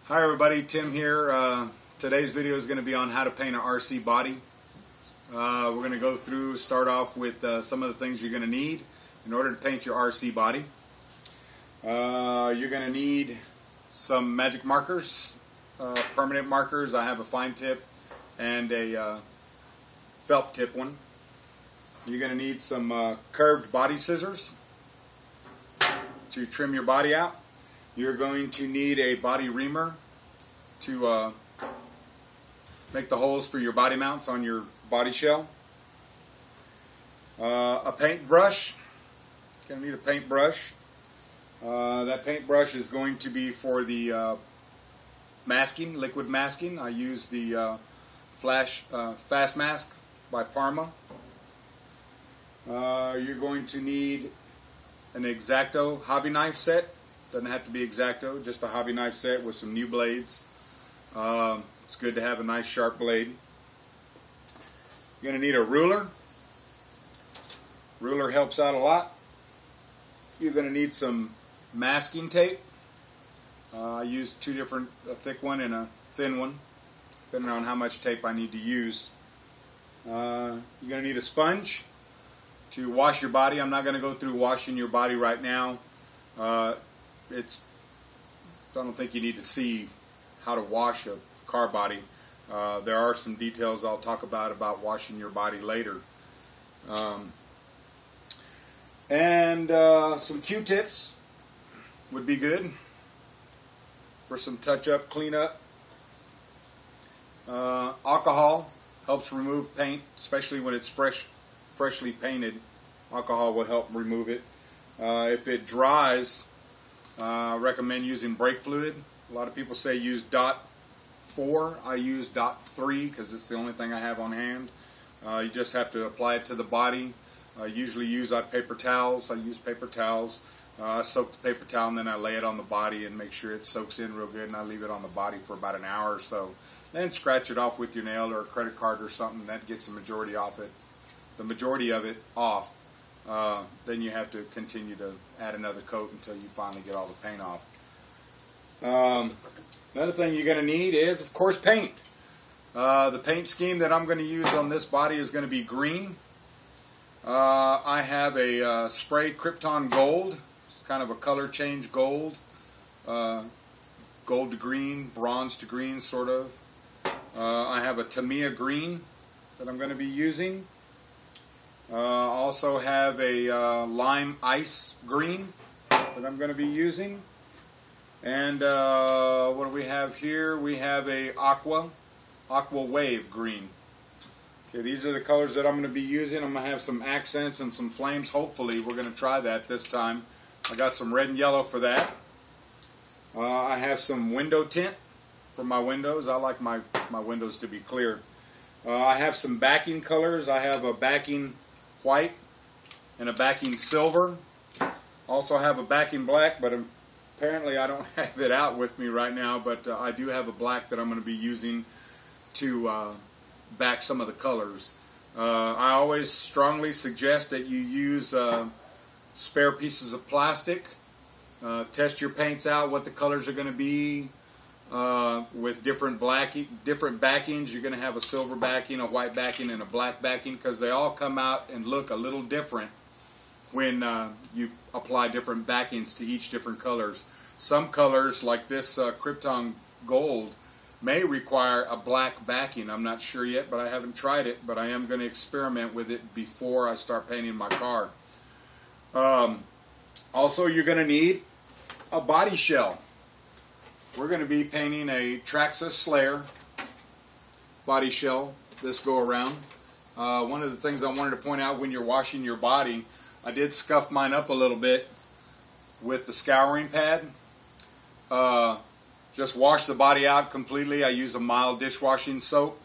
Hi everybody, Tim here. Today's video is going to be on how to paint an RC body. We're going to go through, start off with some of the things you're going to need in order to paint your RC body. You're going to need some magic markers, permanent markers. I have a fine tip and a felt tip one. You're going to need some curved body scissors to trim your body out. You're going to need a body reamer to make the holes for your body mounts on your body shell. A paintbrush. You're going to need a paintbrush. That paintbrush is going to be for the masking, liquid masking. I use the Fast Mask by Parma. You're going to need an X-Acto hobby knife set. Doesn't have to be X-Acto, just a hobby knife set with some new blades. It's good to have a nice sharp blade. You're going to need a ruler. Ruler helps out a lot. You're going to need some masking tape. I use two different, a thick one and a thin one, depending on how much tape I need to use. You're going to need a sponge to wash your body. I'm not going to go through washing your body right now. I don't think you need to see how to wash a car body. There are some details I'll talk about washing your body later. Some Q-tips would be good for some touch-up, clean-up. Alcohol helps remove paint, especially when it's freshly painted. Alcohol will help remove it. If it dries, I recommend using brake fluid. A lot of people say use .4. I use .3 because it's the only thing I have on hand. You just have to apply it to the body. I usually use paper towels. I use paper towels. I soak the paper towel and then I lay it on the body and make sure it soaks in real good, and I leave it on the body for about an hour or so. Then scratch it off with your nail or a credit card or something. That gets the majority of it off. Then you have to continue to add another coat until you finally get all the paint off. Another thing you're going to need is, of course, paint. The paint scheme that I'm going to use on this body is going to be green. I have a spray Krypton Gold. It's kind of a color change gold. Gold to green, bronze to green, sort of. I have a Tamiya green that I'm going to be using. Also have a lime ice green that I'm going to be using. And what do we have here? We have a aqua wave green. Okay, these are the colors that I'm going to be using. I'm going to have some accents and some flames. Hopefully we're going to try that this time. I got some red and yellow for that. I have some window tint for my windows. I like my windows to be clear. I have some backing colors. I have a backing white and a backing silver. Also have a backing black, but apparently I don't have it out with me right now, but I do have a black that I'm going to be using to back some of the colors. I always strongly suggest that you use spare pieces of plastic. Test your paints out, what the colors are going to be. With different backings. You're going to have a silver backing, a white backing, and a black backing, because they all come out and look a little different when you apply different backings to each different colors. Some colors, like this Krypton Gold, may require a black backing. I'm not sure yet, but I haven't tried it, but I am going to experiment with it before I start painting my car. Also, you're going to need a body shell. We're going to be painting a Traxxas Slayer body shell this go around. One of the things I wanted to point out when you're washing your body, I did scuff mine up a little bit with the scouring pad. Just wash the body out completely. I use a mild dishwashing soap.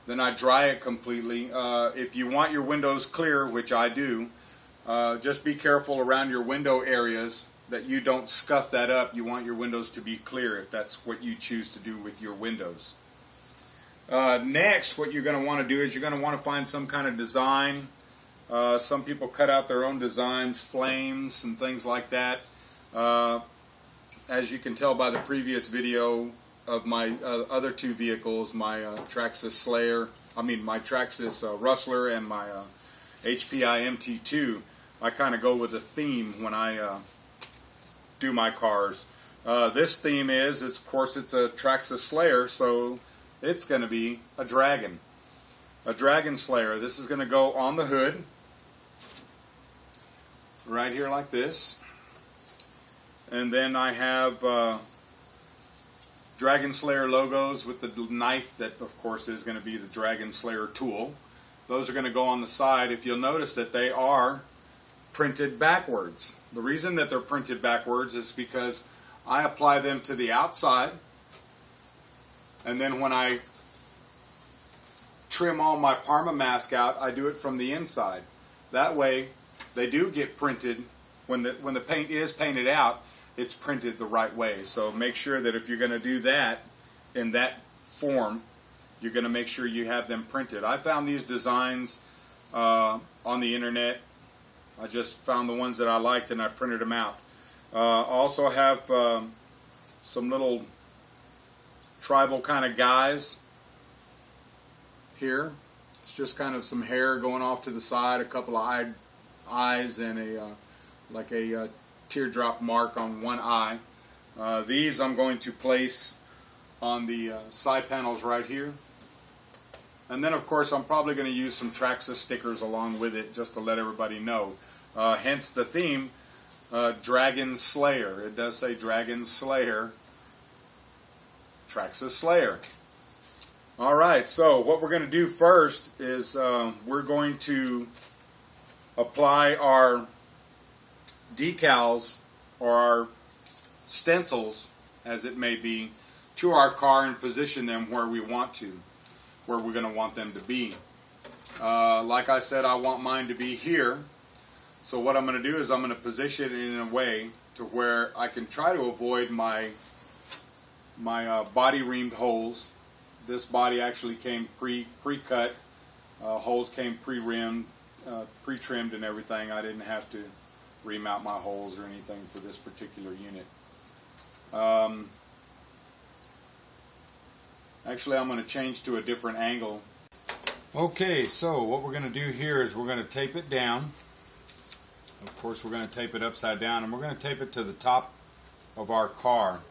Then I dry it completely. If you want your windows clear, which I do, just be careful around your window areas that you don't scuff that up. You want your windows to be clear if that's what you choose to do with your windows. Next, what you're going to want to do is you're going to want to find some kind of design. Some people cut out their own designs, flames and things like that. As you can tell by the previous video, of my other two vehicles, my Traxxas my Traxxas Rustler and my HPI MT2, I kind of go with a theme when I do my cars. This theme is, of course, it's a Traxxas Slayer, so it's going to be a dragon. A dragon slayer. This is going to go on the hood, right here like this. And then I have Dragon Slayer logos with the knife that, of course, is going to be the Dragon Slayer tool. Those are going to go on the side. If you'll notice that they are printed backwards. The reason that they're printed backwards is because I apply them to the outside, and then when I trim all my Parma mask out, I do it from the inside. That way they do get printed. When the paint is painted out, it's printed the right way. So make sure that if you're going to do that in that form, you're going to make sure you have them printed. I found these designs on the internet. I just found the ones that I liked and I printed them out. Also have some little tribal kind of guys here. It's just kind of some hair going off to the side, a couple of eyes, and like a teardrop mark on one eye. These I'm going to place on the side panels right here. And then, of course, I'm probably going to use some Traxxas stickers along with it just to let everybody know. Hence the theme, Dragon Slayer. It does say Dragon Slayer, Traxxas Slayer. Alright, so what we're going to do first is we're going to apply our decals or our stencils, as it may be, to our car and position them where we want to, where we're going to want them to be. Like I said, I want mine to be here. So what I'm going to do is I'm going to position it in a way to where I can try to avoid my body reamed holes. This body actually came pre-cut. Holes came pre-rimmed, pre-trimmed and everything. I didn't have to ream out my holes or anything for this particular unit. Actually, I'm going to change to a different angle. Okay, so what we're going to do here is we're going to tape it down. Of course, we're going to tape it upside down, and we're going to tape it to the top of our car.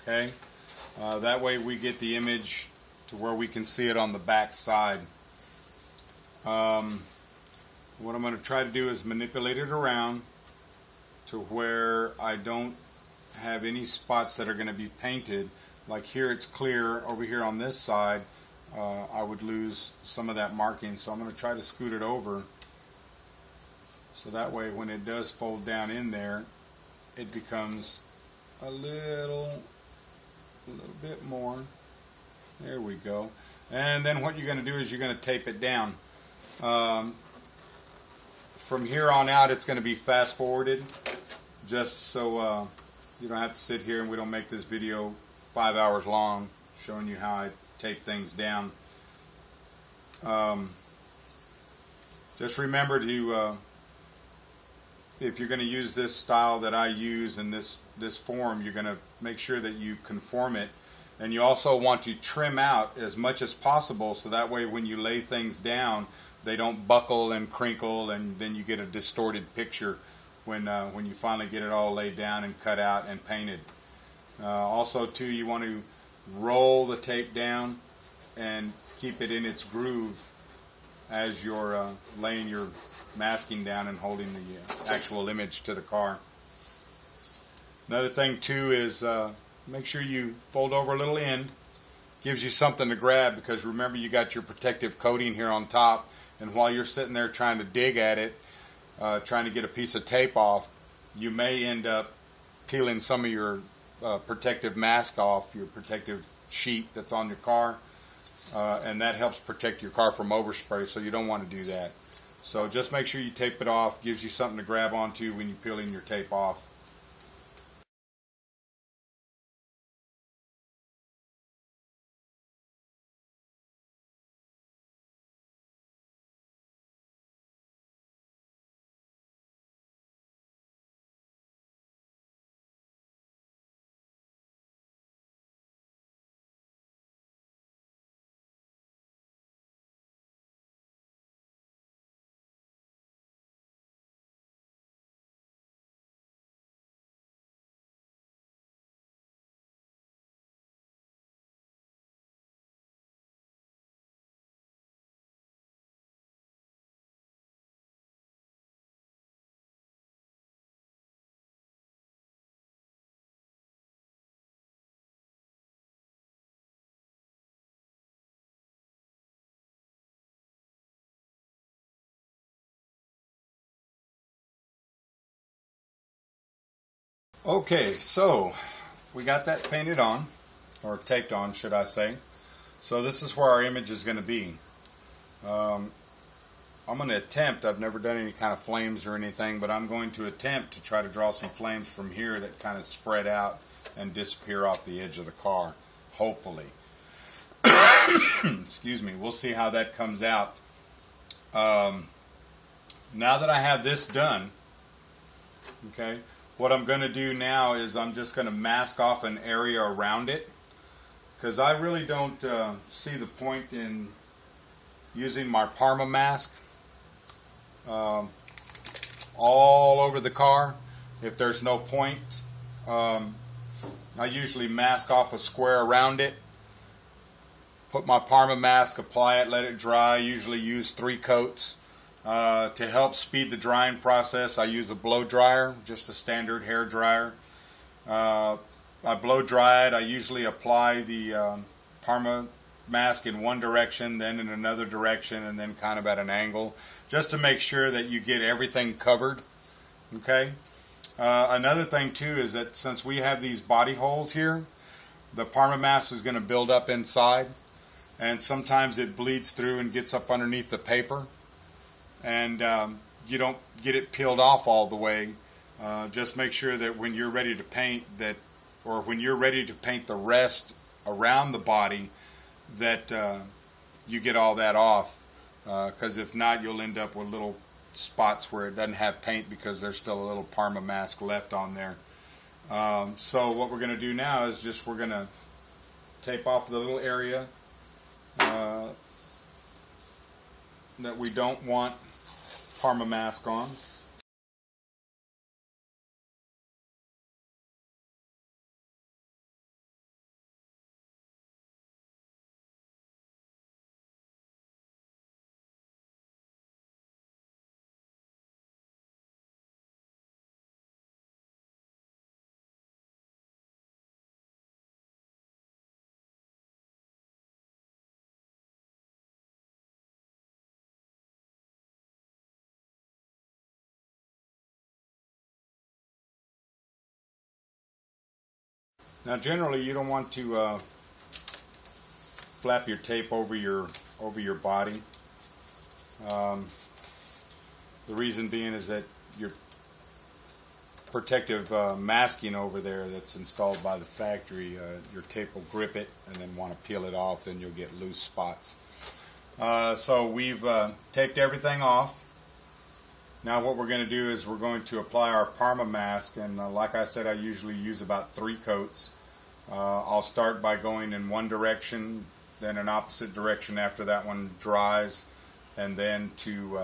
Okay, that way we get the image to where we can see it on the back side. What I'm going to try to do is manipulate it around to where I don't have any spots that are going to be painted. Like here it's clear, over here on this side I would lose some of that marking, so I'm going to try to scoot it over so that way when it does fold down in there it becomes a little bit more. There we go. And then what you're going to do is you're going to tape it down. From here on out it's going to be fast forwarded, just so you don't have to sit here and we don't make this video 5 hours long showing you how I tape things down. Just remember to, if you're going to use this style that I use in this form, you're going to make sure that you conform it. And you also want to trim out as much as possible so that way when you lay things down they don't buckle and crinkle and then you get a distorted picture when you finally get it all laid down and cut out and painted. Also too, you want to roll the tape down and keep it in its groove as you're laying your masking down and holding the actual image to the car. Another thing too is make sure you fold over a little end. Gives you something to grab, because remember you got your protective coating here on top, and while you're sitting there trying to dig at it, trying to get a piece of tape off, you may end up peeling some of your protective mask off, your protective sheet that's on your car, and that helps protect your car from overspray, so you don't want to do that. So just make sure you tape it off. Gives you something to grab onto when you're peeling your tape off. Okay, so we got that painted on, or taped on, should I say. So this is where our image is going to be. I'm going to attempt, I've never done any kind of flames or anything, but I'm going to attempt to try to draw some flames from here that kind of spread out and disappear off the edge of the car, hopefully. Excuse me, we'll see how that comes out. Now that I have this done, okay, what I'm going to do now is I'm just going to mask off an area around it, because I really don't see the point in using my Parma mask all over the car if there's no point. I usually mask off a square around it, put my Parma mask, apply it, let it dry. I usually use 3 coats. To help speed the drying process, I use a blow dryer, just a standard hair dryer. I blow dry it. I usually apply the Parma mask in one direction, then in another direction, and then kind of at an angle, just to make sure that you get everything covered. Okay. Another thing too is that since we have these body holes here, the Parma mask is going to build up inside, and sometimes it bleeds through and gets up underneath the paper, and you don't get it peeled off all the way. Just make sure that when you're ready to paint that, or when you're ready to paint the rest around the body, that you get all that off, because if not, you'll end up with little spots where it doesn't have paint because there's still a little Parma mask left on there. So what we're going to do now is just we're going to tape off the little area that we don't want Parma mask on. Now generally you don't want to flap your tape over your body. The reason being is that your protective masking over there that's installed by the factory, your tape will grip it and then want to peel it off, then you'll get loose spots. So we've taped everything off. Now what we're going to do is we're going to apply our Parma mask, and like I said, I usually use about 3 coats. I'll start by going in one direction, then an opposite direction after that one dries, and then to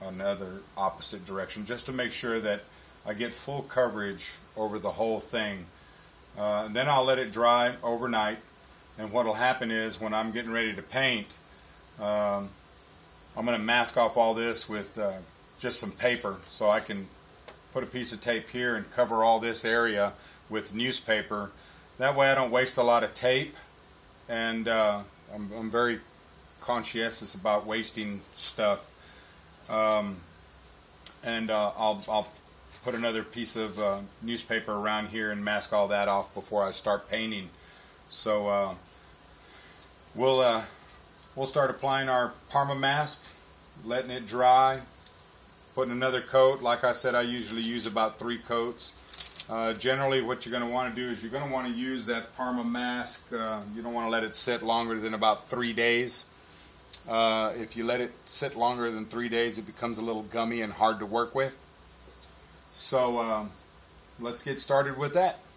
another opposite direction, just to make sure that I get full coverage over the whole thing. Then I'll let it dry overnight, and what will happen is when I'm getting ready to paint, I'm going to mask off all this with just some paper, so I can put a piece of tape here and cover all this area with newspaper. That way I don't waste a lot of tape, and I'm very conscientious about wasting stuff. I'll put another piece of newspaper around here and mask all that off before I start painting. So we'll start applying our Parma mask, letting it dry, putting another coat. Like I said, I usually use about 3 coats. Generally what you're going to want to do is you're going to want to use that Parma mask. You don't want to let it sit longer than about 3 days. If you let it sit longer than 3 days, it becomes a little gummy and hard to work with. So let's get started with that.